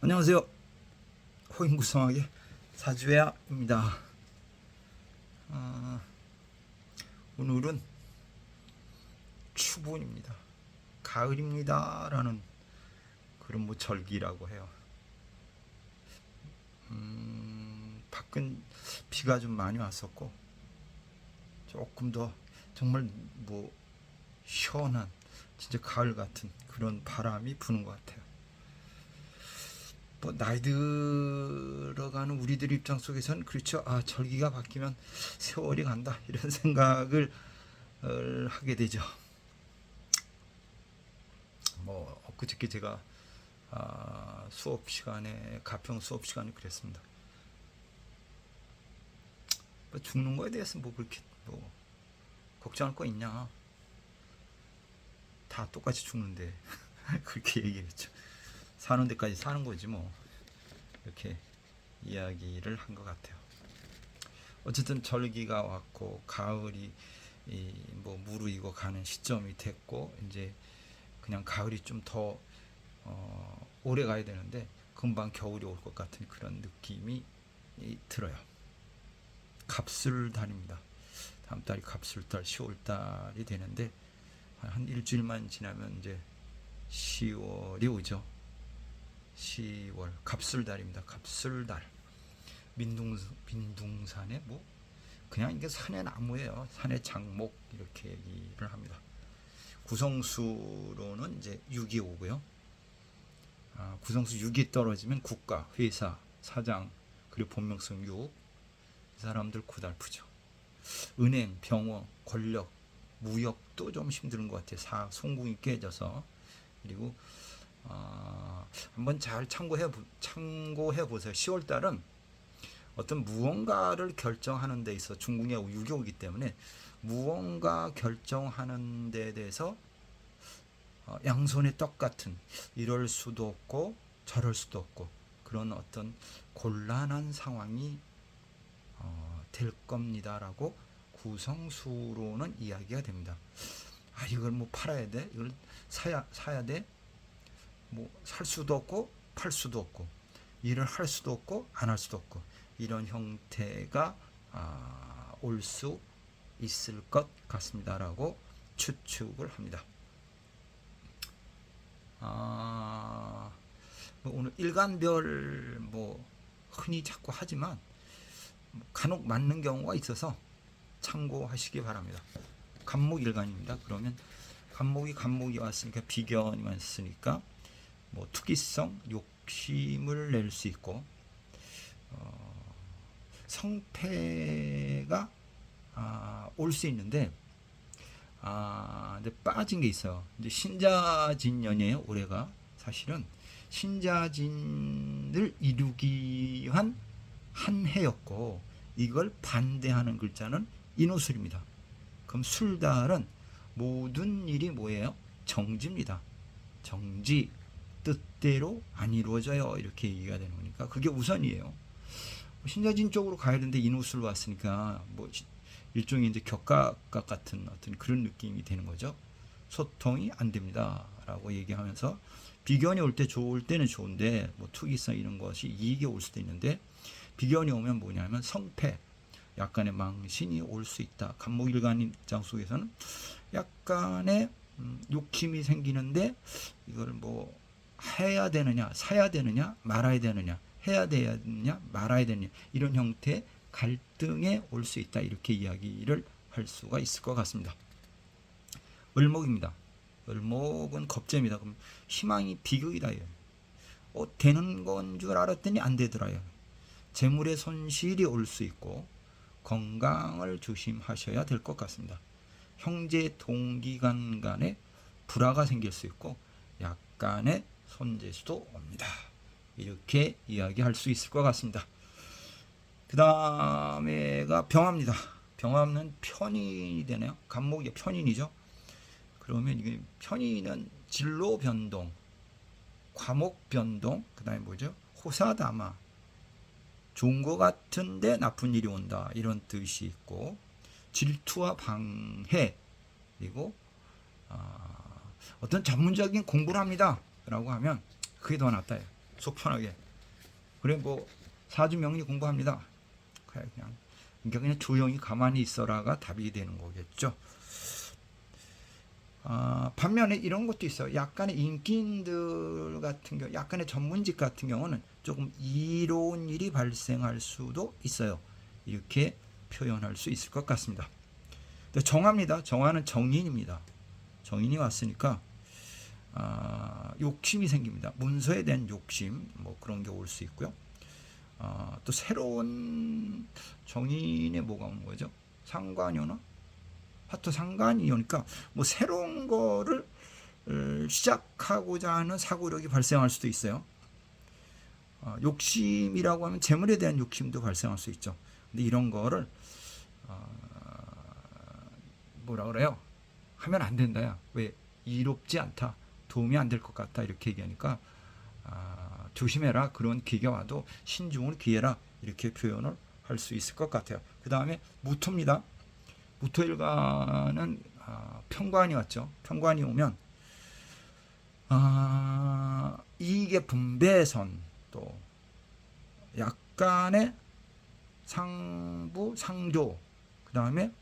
안녕하세요. 호인구성하게 사주야입니다. 오늘은 추분입니다. 가을입니다 라는 그런 뭐 절기라고 해요. 밖은 비가 좀 많이 왔었고 조금 더 정말 뭐 시원한 진짜 가을 같은 그런 바람이 부는 것 같아요. 뭐 나이 들어가는 우리들 입장 속에서는 그렇죠. 절기가 바뀌면 세월이 간다 이런 생각을 하게 되죠. 뭐 엊그저께 제가 수업 시간에 가평 수업 시간에 그랬습니다. 뭐 죽는 거에 대해서 뭐 그렇게 뭐 걱정할 거 있냐? 다 똑같이 죽는데 그렇게 얘기했죠. 사는 데까지 사는 거지 뭐. 이렇게 이야기를 한 것 같아요. 어쨌든 절기가 왔고 가을이 뭐 무르익어 가는 시점이 됐고 이제 그냥 가을이 좀 더 오래 가야 되는데 금방 겨울이 올 것 같은 그런 느낌이 들어요. 갑술달입니다. 다음 달이 갑술달 10월달이 되는데 한 일주일만 지나면 이제 10월이 오죠. 10월 갑술달입니다. 갑술달 민둥산에 뭐 그냥 이게 산의 나무예요. 산의 장목 이렇게 얘기를 합니다. 구성수로는 이제 6이 오고요. 구성수 6이 떨어지면 국가, 회사, 사장 그리고 본명성 6. 이 사람들 고달프죠. 은행, 병원, 권력, 무역도 좀 힘든 것 같아요. 송궁이 깨져서. 그리고 한번 잘 참고해 보세요. 10월 달은 어떤 무언가를 결정하는 데 있어 중궁에 6이 오기 때문에 무언가 결정하는 데 대해서 양손의 떡 같은 이럴 수도 없고 저럴 수도 없고 그런 어떤 곤란한 상황이 될 겁니다라고 구성수로는 이야기가 됩니다. 이걸 뭐 팔아야 돼? 이걸 사야 돼? 뭐 살 수도 없고 팔 수도 없고 일을 할 수도 없고 안 할 수도 없고 이런 형태가 올 수 있을 것 같습니다라고 추측을 합니다. 뭐 오늘 일간별 뭐 흔히 자꾸 하지만 간혹 맞는 경우가 있어서 참고하시기 바랍니다. 간목일간입니다. 그러면 간목이 왔으니까 비견이 왔으니까 뭐 투기성, 욕심을 낼 수 있고 성패가 올 수 있는데 이제 빠진 게 있어요. 이제 신자진년이에요. 올해가 사실은 신자진을 이루기 위한 한 해였고 이걸 반대하는 글자는 인호술입니다. 그럼 술달은 모든 일이 뭐예요? 정지입니다. 정지, 뜻대로 안 이루어져요. 이렇게 얘기가 되는 거니까 그게 우선이에요. 신자진 쪽으로 가야 되는데 인호술 왔으니까 뭐 일종의 이제 격각각 같은 어떤 그런 느낌이 되는 거죠. 소통이 안 됩니다라고 얘기하면서 비견이 올 때 좋을 때는 좋은데 뭐 투기성 이런 것이 이익이 올 수도 있는데 비견이 오면 뭐냐면 성패, 약간의 망신이 올 수 있다. 간목일간 입장 속에서는 약간의 욕심이 생기는데 이걸 뭐 해야 되느냐, 사야 되느냐, 말아야 되느냐, 해야 되느냐, 말아야 되느냐 이런 형태의 갈등에 올 수 있다. 이렇게 이야기를 할 수가 있을 것 같습니다. 을목입니다. 을목은 겁재입니다. 그럼 희망이 비극이다. 되는 건 줄 알았더니 안 되더라요. 재물의 손실이 올 수 있고 건강을 조심하셔야 될 것 같습니다. 형제 동기간 간에 불화가 생길 수 있고 약간의 손재수도 옵니다. 이렇게 이야기할 수 있을 것 같습니다. 그 다음에가 병화입니다. 병화는 편인이 되네요. 간목이 편인이죠. 그러면 이게 편인은 진로 변동, 과목 변동, 그 다음에 뭐죠? 호사다마, 좋은 것 같은데 나쁜 일이 온다 이런 뜻이 있고 질투와 방해 그리고 어떤 전문적인 공부를 합니다 라고 하면 그게 더 낫다. 속 편하게. 그래 뭐 사주명리 공부합니다. 그냥 조용히 가만히 있어라가 답이 되는 거겠죠. 반면에 이런 것도 있어요. 약간의 인기인들 같은 경우, 약간의 전문직 같은 경우는 조금 이로운 일이 발생할 수도 있어요. 이렇게 표현할 수 있을 것 같습니다. 정화입니다. 정화는 정인입니다. 정인이 왔으니까 욕심이 생깁니다. 문서에 대한 욕심, 뭐 그런 게 올 수 있고요. 또 새로운 정인에 뭐가 오는 거죠? 상관이 오나? 화토 상관이 오니까 뭐 새로운 거를 시작하고자 하는 사고력이 발생할 수도 있어요. 욕심이라고 하면 재물에 대한 욕심도 발생할 수 있죠. 근데 이런 거를 뭐라 그래요? 하면 안 된다야. 왜? 이롭지 않다. 도움이 안 될 것 같다. 이렇게 얘기하니까 조심해라. 그런 기회가 와도 신중을 기해라. 이렇게 표현을 할 수 있을 것 같아요. 그 다음에 무토입니다. 무토일간은 편관이 왔죠. 편관이 오면 이익의 분배선, 또 약간의 상부 상조, 그 다음에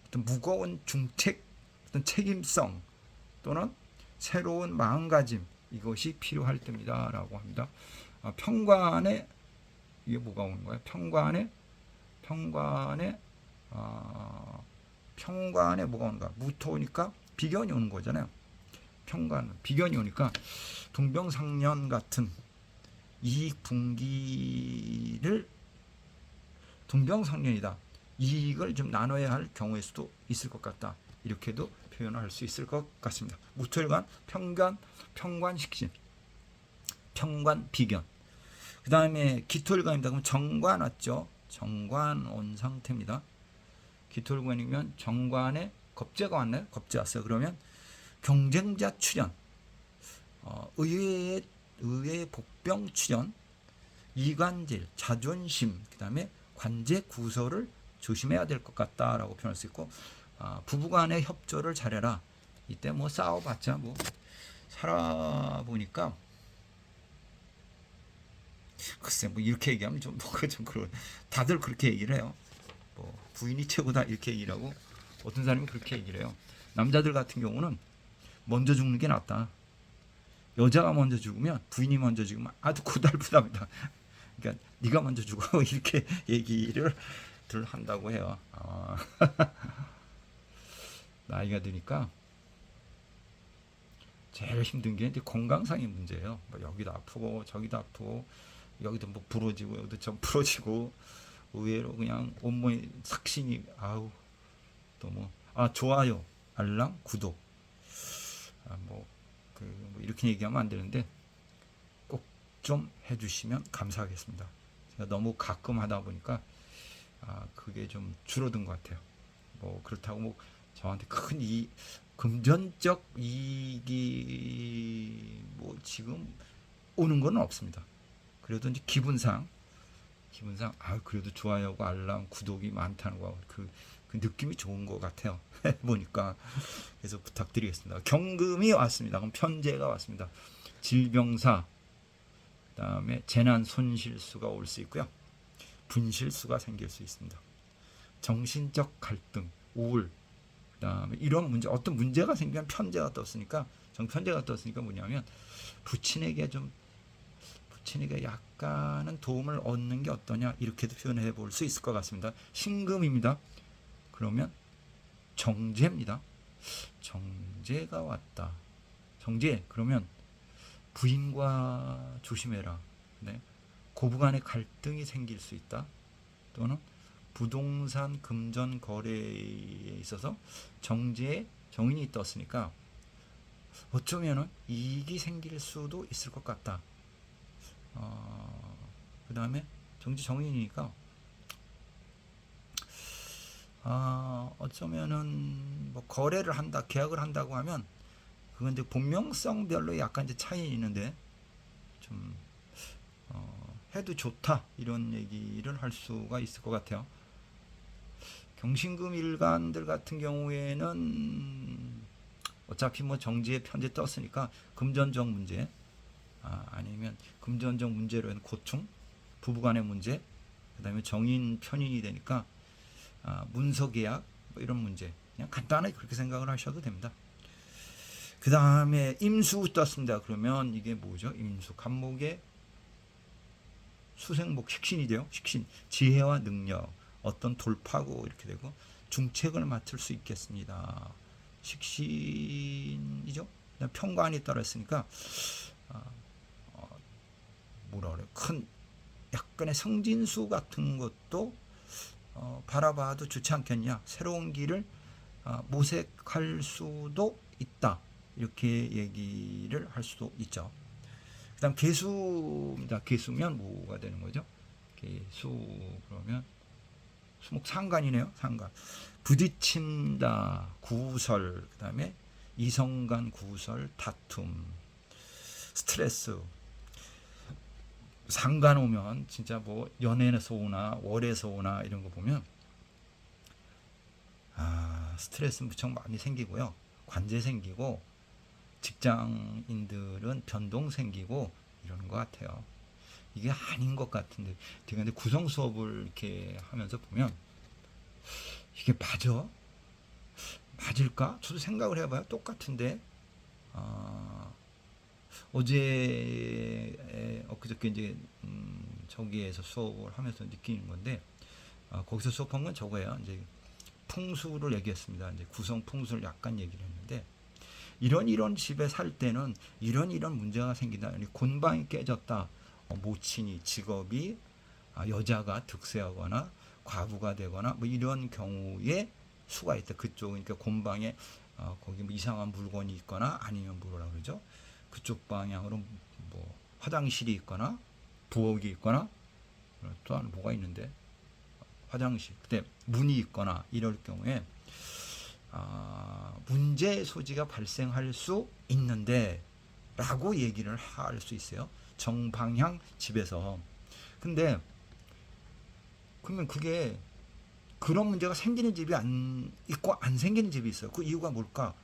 어떤 무거운 중책, 어떤 책임성 또는 새로운 마음가짐, 이것이 필요할 때입니다 라고 합니다. 편관에 이게 뭐가 오는 거예요? 편관에 뭐가 오는가? 무토니까 비견이 오는 거잖아요. 편관, 비견이 오니까 동병상련 같은 이익 분기를, 동병상련이다. 이익을 좀 나눠야 할 경우일 수도 있을 것 같다. 이렇게도 표현을 할 수 있을 것 같습니다. 무토일간, 편관식신, 편관, 비견. 그 다음에 기토일간입니다. 그럼 정관 왔죠. 정관 온 상태입니다. 기토일간이면 정관에 겁재가 왔나요? 겁재 왔어요. 그러면 경쟁자 출현, 의외의 복병 출현, 이관질, 자존심, 그 다음에 관제 구설을 조심해야 될 것 같다라고 표현할 수 있고, 부부간의 협조를 잘해라. 이때 뭐 싸워봤자 뭐 살아보니까, 글쎄 뭐 이렇게 얘기하면 좀 뭐가 좀 그런, 다들 그렇게 얘기를 해요. 뭐 부인이 최고다 이렇게 얘기를 하고, 어떤 사람이 그렇게 얘기를 해요. 남자들 같은 경우는 먼저 죽는 게 낫다. 여자가 먼저 죽으면, 부인이 먼저 죽으면 아주 고달프답니다. 그러니까 네가 먼저 죽어 이렇게 얘기를 한다고 해요. 나이가 드니까 제일 힘든 게 이제 건강상의 문제예요. 뭐 여기도 아프고 저기도 아프고, 여기도 뭐 부러지고 여기도 좀 부러지고, 의외로 그냥 온몸이 삭신이, 또 뭐 좋아요, 알람, 구독, 뭐 이렇게 얘기하면 안 되는데 꼭 좀 해주시면 감사하겠습니다. 제가 너무 가끔 하다 보니까 그게 좀 줄어든 것 같아요. 뭐 그렇다고 뭐 저한테 큰 금전적 이익이 뭐 지금 오는 건 없습니다. 그래도 이제 기분상 그래도 좋아요고 알람, 구독이 많다는 거, 그 느낌이 좋은 것 같아요. 보니까. 그래서 부탁드리겠습니다. 경금이 왔습니다. 그럼 편재가 왔습니다. 질병사, 그 다음에 재난 손실수가 올 수 있고요. 분실수가 생길 수 있습니다. 정신적 갈등, 우울, 그 다음에 이런 문제, 어떤 문제가 생기면 편재가 떴으니까, 정편재가 떴으니까 뭐냐면 부친에게 약간은 도움을 얻는 게 어떠냐, 이렇게도 표현해 볼 수 있을 것 같습니다. 신금입니다. 그러면 정제입니다. 정제가 왔다. 정제, 그러면 부인과 조심해라. 네. 고부간의 갈등이 생길 수 있다. 또는 부동산 금전 거래에 있어서 정제에 정인이 떴으니까 어쩌면은 이익이 생길 수도 있을 것 같다. 그 다음에 정지 정인이니까 어쩌면은 뭐 거래를 한다, 계약을 한다고 하면 그건 이제 본명성별로 약간 이제 차이 있는데 좀 해도 좋다, 이런 얘기를 할 수가 있을 것 같아요. 경신금 일간들 같은 어차피 뭐 정지에 편제 떴으니까 금전적 문제, 아니면 뭐냐면 금전적 문제로 인한 고충, 부부간의 문제, 그다음에 정인 편인이 되니까 문서 계약 뭐 이런 문제, 그냥 간단하게 그렇게 생각을 하셔도 됩니다. 그 다음에 임수 떴습니다. 그러면 이게 뭐죠? 임수 간목의 수생목 식신이 돼요. 식신, 지혜와 능력, 어떤 돌파구 이렇게 되고 중책을 맡을 수 있겠습니다. 식신이죠. 평관이 떨어졌으니까 뭐라 그래, 큰 약간의 성진수 같은 것도 바라봐도 좋지 않겠냐. 새로운 길을 모색할 수도 있다. 이렇게 얘기를 할 수도 있죠. 그 다음 개수입니다. 개수면 뭐가 되는 거죠? 개수 그러면 수목 상관이네요. 상관. 부딪힌다. 구설. 그 다음에 이성간 구설, 다툼, 스트레스. 상관 오면 진짜 뭐 연애에서 오나 월에서 오나 이런 거 보면 스트레스 무척 많이 생기고요. 관제 생기고 직장인들은 변동 생기고 이러는 것 같아요. 이게 아닌 것 같은데 제가 근데 구성 수업을 이렇게 하면서 보면 이게 맞을까? 저도 생각을 해봐요. 똑같은데 어제 엊그저께 이제 저기에서 수업을 하면서 느끼는 건데 거기서 수업한 건 저거예요. 이제 풍수를 얘기했습니다. 이제 구성 풍수를 약간 얘기를 했는데 이런 집에 살 때는 이런 문제가 생긴다. 곤방이 깨졌다. 모친이 직업이 여자가 득세하거나 과부가 되거나 뭐 이런 경우에 수가 있다. 그쪽 그러니까 곤방에 거기 뭐 이상한 물건이 있거나 아니면 뭐라 그러죠? 그쪽 방향으로 뭐 화장실이 있거나 부엌이 있거나 또한 뭐가 있는데 화장실 그때 문이 있거나 이럴 경우에 문제 소지가 발생할 수 있는데 라고 얘기를 할 수 있어요. 정방향 집에서. 근데 그러면 그게 그런 문제가 생기는 집이 안 있고 안 생기는 집이 있어요. 그 이유가 뭘까?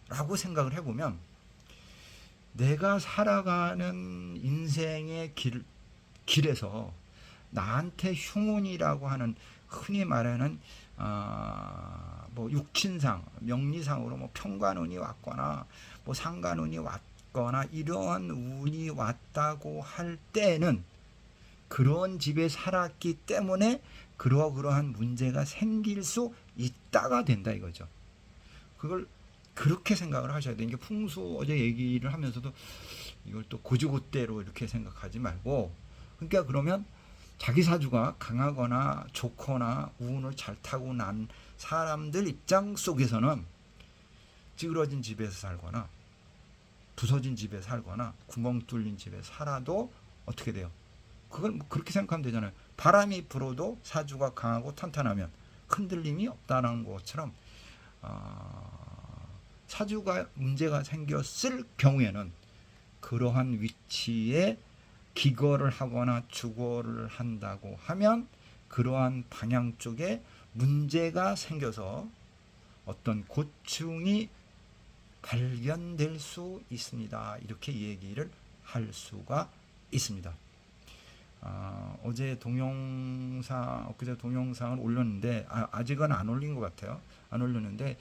라고 생각을 해보면 내가 살아가는 인생의 길에서 나한테 흉운이라고 하는 흔히 말하는 뭐 육친상, 명리상으로 뭐 평관운이 왔거나 뭐 상관운이 왔거나 이러한 운이 왔다고 할 때는 그런 집에 살았기 때문에 그러한 문제가 생길 수 있다가 된다 이거죠. 그걸 그렇게 생각을 하셔야 돼요. 이게 풍수 어제 얘기를 하면서도 이걸 또 고지고대로 이렇게 생각하지 말고 그러니까 그러면 자기 사주가 강하거나 좋거나 운을 잘 타고 난 사람들 입장 속에서는 찌그러진 집에서 살거나 부서진 집에 살거나 구멍 뚫린 집에 살아도 어떻게 돼요? 그걸 뭐 그렇게 생각하면 되잖아요. 바람이 불어도 사주가 강하고 탄탄하면 흔들림이 없다는 것처럼 사주가 문제가 생겼을 경우에는 그러한 위치에 기거를 하거나 주거를 한다고 하면 그러한 방향 쪽에 문제가 생겨서 어떤 고충이 발견될 수 있습니다. 이렇게 얘기를 할 수가 있습니다. 어제 엊그제 동영상을 올렸는데 아직은 안 올린 것 같아요. 안 올렸는데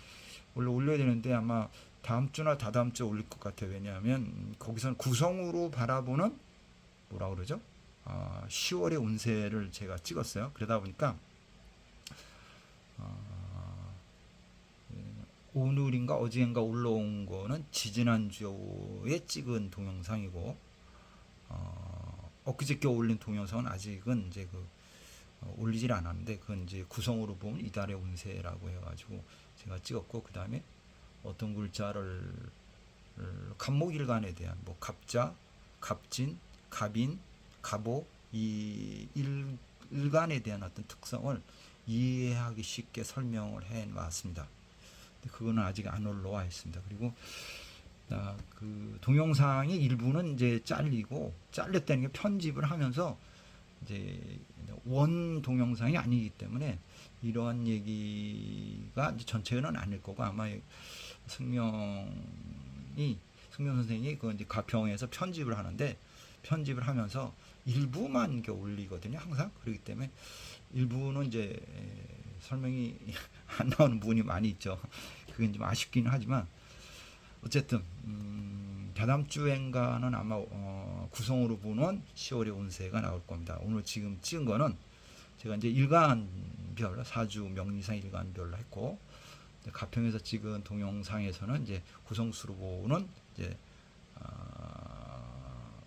원래 올려야 되는데 아마 다음 주나 다다음 주에 올릴 것 같아요. 왜냐하면 거기서는 구성으로 바라보는 뭐라 그러죠? 10월의 운세를 제가 찍었어요. 그러다 보니까 오늘인가 어제인가 올라온 거는 지지난주에 찍은 동영상이고 엊그저께 올린 동영상은 아직은 이제 올리질 않았는데 그건 이제 구성으로 보면 이달의 운세라고 해가지고 제가 찍었고 그 다음에 어떤 글자를 갑목일간에 대한 뭐 갑자, 갑진, 갑인, 갑오 이 일간에 대한 어떤 특성을 이해하기 쉽게 설명을 해 놨습니다. 그거는 아직 안 올라와 있습니다. 그리고 그 동영상의 일부는 이제 잘렸다는 게 편집을 하면서 이제 원 동영상이 아니기 때문에 이러한 얘기가 이제 전체는 아닐 거고 아마 승명 선생이 그 이제 가평에서 편집을 하는데 편집을 하면서 일부만 이렇게 올리거든요. 항상. 그렇기 때문에 일부는 이제 설명이 안 나오는 부분이 많이 있죠. 그게 좀 아쉽기는 하지만 어쨌든 다다음 주엔가는 아마 구성으로 보는 10월의 운세가 나올 겁니다. 오늘 지금 찍은 거는 제가 이제 일간별, 사주 명리상 일간별로 했고, 가평에서 찍은 동영상에서는 이제 구성수로 보는 이제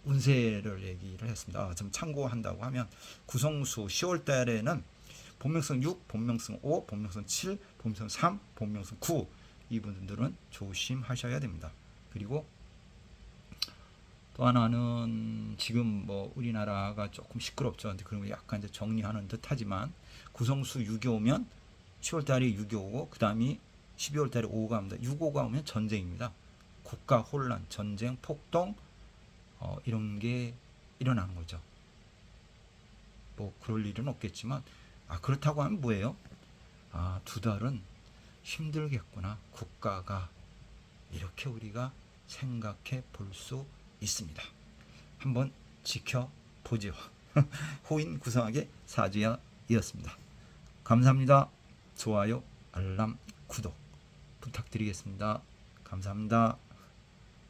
운세를 얘기를 했습니다. 좀 참고한다고 하면 구성수 10월 달에는 본명성 6, 본명성 5, 본명성 7, 본명성 3, 본명성 9 이분들은 조심하셔야 됩니다. 그리고 또 하나는 지금 뭐 우리나라가 조금 시끄럽죠. 근데 그런 거 약간 이제 정리하는 듯하지만 구성수 6이 오면 10월 달에 6이 오고 그 다음이 12월 달에 5가 옵니다. 6, 5가 오면 전쟁입니다. 국가 혼란, 전쟁, 폭동 이런 게 일어나는 거죠. 뭐 그럴 일은 없겠지만 그렇다고 하면 뭐예요? 두 달은 힘들겠구나. 국가가 이렇게 우리가 생각해 볼 수 있습니다. 한번 지켜보죠. 호인 구성하게 사주야이었습니다. 감사합니다. 좋아요, 알람, 구독 부탁드리겠습니다. 감사합니다.